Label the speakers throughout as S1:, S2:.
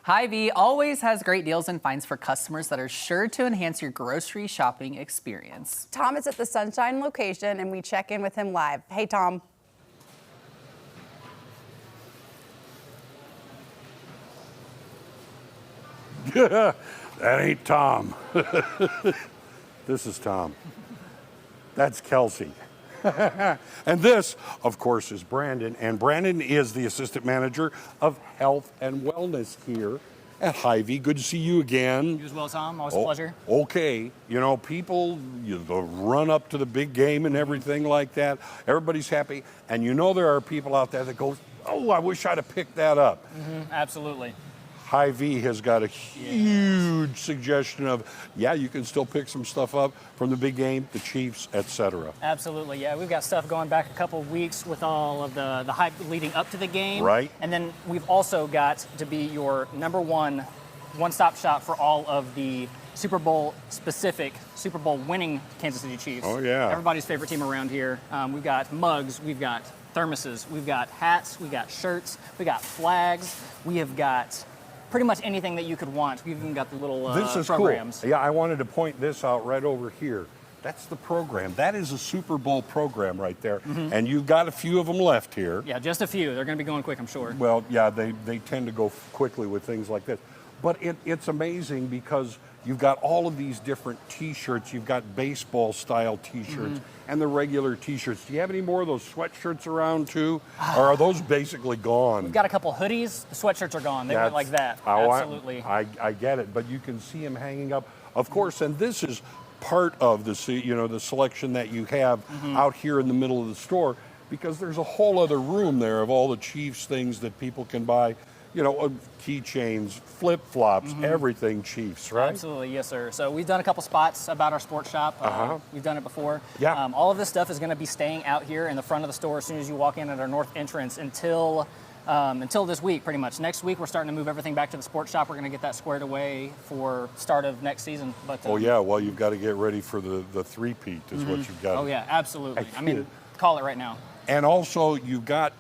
S1: Hy-Vee always has great deals and finds for customers that are sure to enhance your grocery shopping experience.
S2: Tom is at the Sunshine location and we check in with him live. Hey, Tom.
S3: That ain't Tom. This is Tom. That's Kelsey. And this, of course, is Brandon. And Brandon is the assistant manager of health and wellness here at Hy-Vee. Good to see you again.
S4: You as well, Tom. Always a pleasure.
S3: Okay. You know, people, the run up to the big game and everything like that, everybody's happy. And you know there are people out there that go, oh, I wish I'd have picked that up.
S4: Absolutely.
S3: Hy-Vee has got a huge suggestion of, yeah, you can still pick some stuff up from the big game, the Chiefs, etc.
S4: Absolutely, yeah. We've got stuff going back a couple of weeks with all of the hype leading up to the game.
S3: Right.
S4: And then we've also got to be your number one-stop shop for all of the Super Bowl specific, Super Bowl winning Kansas City Chiefs.
S3: Oh, yeah.
S4: Everybody's favorite team around here. We've got mugs, we've got thermoses, we've got hats, we've got shirts, we got flags, we have got pretty much anything that you could want. We've even got the little
S3: This is
S4: programs.
S3: Cool. Yeah, I wanted to point this out right over here. That's the program. That is a Super Bowl program right there. And you've got a few of them left here.
S4: Yeah, just a few. They're going to be going quick, I'm sure.
S3: Well, yeah, they tend to go quickly with things like this. But it's amazing because you've got all of these different T-shirts. You've got baseball-style T-shirts and the regular T-shirts. Do you have any more of those sweatshirts around, too? Or are those basically gone?
S4: We've got a couple hoodies. The sweatshirts are gone. They went like that. Absolutely.
S3: I get it, but you can see them hanging up. Of course, and this is part of the selection that you have out here in the middle of the store, because there's a whole other room there of all the Chiefs things that people can buy. You know, keychains, flip-flops, everything Chiefs, right?
S4: Absolutely, yes, sir. So we've done a couple spots about our sports shop. We've done it before.
S3: Yeah.
S4: All of this stuff is going to be staying out here in the front of the store as soon as you walk in at our north entrance until this week, pretty much. Next week, we're starting to move everything back to the sports shop. We're going to get that squared away for start of next season. But
S3: oh, yeah, well, you've got to get ready for the three-peat is what you've got.
S4: Oh, yeah, absolutely. I mean, call it right now.
S3: And also, you've got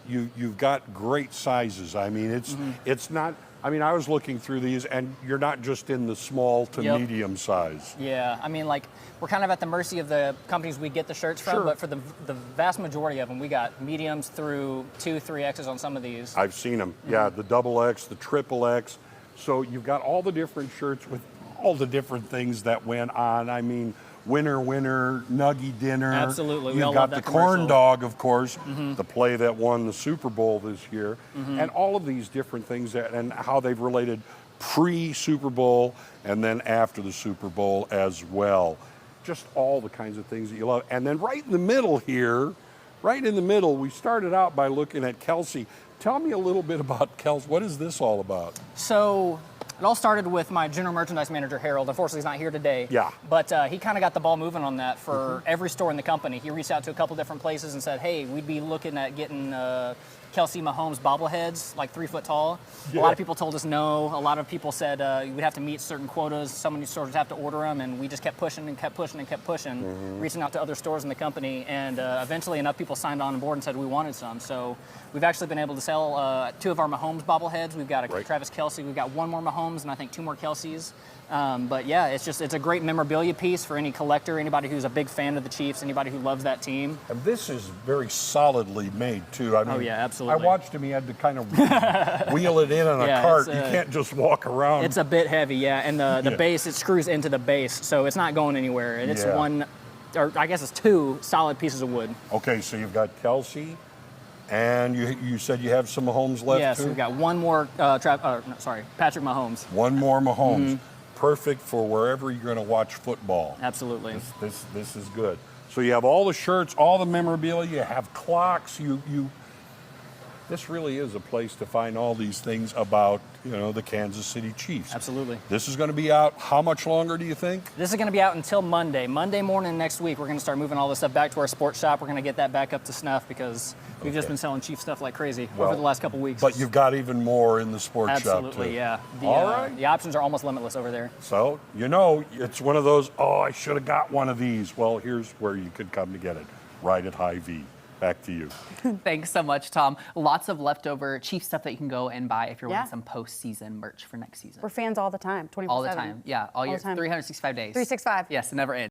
S3: great sizes. I mean, it's not. I mean, I was looking through these, and you're not just in the small to medium size.
S4: Yeah, I mean, like, we're kind of at the mercy of the companies we get the shirts from, but for the vast majority of them, we got mediums through 2, 3Xs on some of these.
S3: I've seen them. Yeah, the XXX, the XXX. So you've got all the different shirts with all the different things that went on. I mean, winner, nuggy dinner.
S4: Absolutely.
S3: You've got the corn dog, of course, the play that won the Super Bowl this year, and all of these different things and how they've related pre-Super Bowl and then after the Super Bowl as well. Just all the kinds of things that you love. And then right in the middle here, we started out by looking at Kelsey. Tell me a little bit about Kelsey. What is this all about?
S4: So it all started with my general merchandise manager, Harold. Unfortunately, he's not here today.
S3: Yeah.
S4: But he kind of got the ball moving on that for every store in the company. He reached out to a couple different places and said, hey, we'd be looking at getting Kelsey Mahomes bobbleheads, like 3 foot tall. Yeah. A lot of people told us no. A lot of people said we'd have to meet certain quotas. Some of these stores would have to order them, and we just kept pushing and kept pushing and kept pushing, reaching out to other stores in the company. And eventually enough people signed on board and said we wanted some. So we've actually been able to sell 2 of our Mahomes bobbleheads. We've got a Travis Kelce. We've got 1 more Mahomes and I think 2 more Kelce's. But yeah, it's a great memorabilia piece for any collector, anybody who's a big fan of the Chiefs, anybody who loves that team.
S3: And this is very solidly made too. I mean,
S4: oh yeah, absolutely.
S3: I watched him. He had to kind of wheel it in on a cart. You can't just walk around.
S4: It's a bit heavy, yeah. And the base, it screws into the base, so it's not going anywhere. And it's one, or I guess it's 2 solid pieces of wood.
S3: Okay, so you've got Kelsey. And you said you have some Mahomes left,
S4: yes,
S3: too?
S4: we've got 1 more, Patrick Mahomes.
S3: 1 more Mahomes. Perfect for wherever you're going to watch football.
S4: Absolutely.
S3: This is good. So you have all the shirts, all the memorabilia, you have clocks, this really is a place to find all these things about, the Kansas City Chiefs.
S4: Absolutely.
S3: This is going to be out how much longer, do you think?
S4: This is going to be out until Monday. Monday morning next week, we're going to start moving all this stuff back to our sports shop. We're going to get that back up to snuff because we've just been selling Chief stuff like crazy over the last couple weeks.
S3: But you've got even more in the sports shop, too.
S4: Absolutely, yeah.
S3: All right.
S4: The options are almost limitless over there.
S3: So, it's one of those, I should have got one of these. Well, here's where you could come to get it, right at Hy-Vee. Back to you.
S1: Thanks so much, Tom. Lots of leftover Chief stuff that you can go and buy if you're
S2: Yeah.
S1: wanting some postseason merch for next season.
S2: We're fans all the time, 24/7.
S1: All the time. Yeah, all
S2: the
S1: year,
S2: time.
S1: 365 days.
S2: 365.
S1: Yes, it never ends.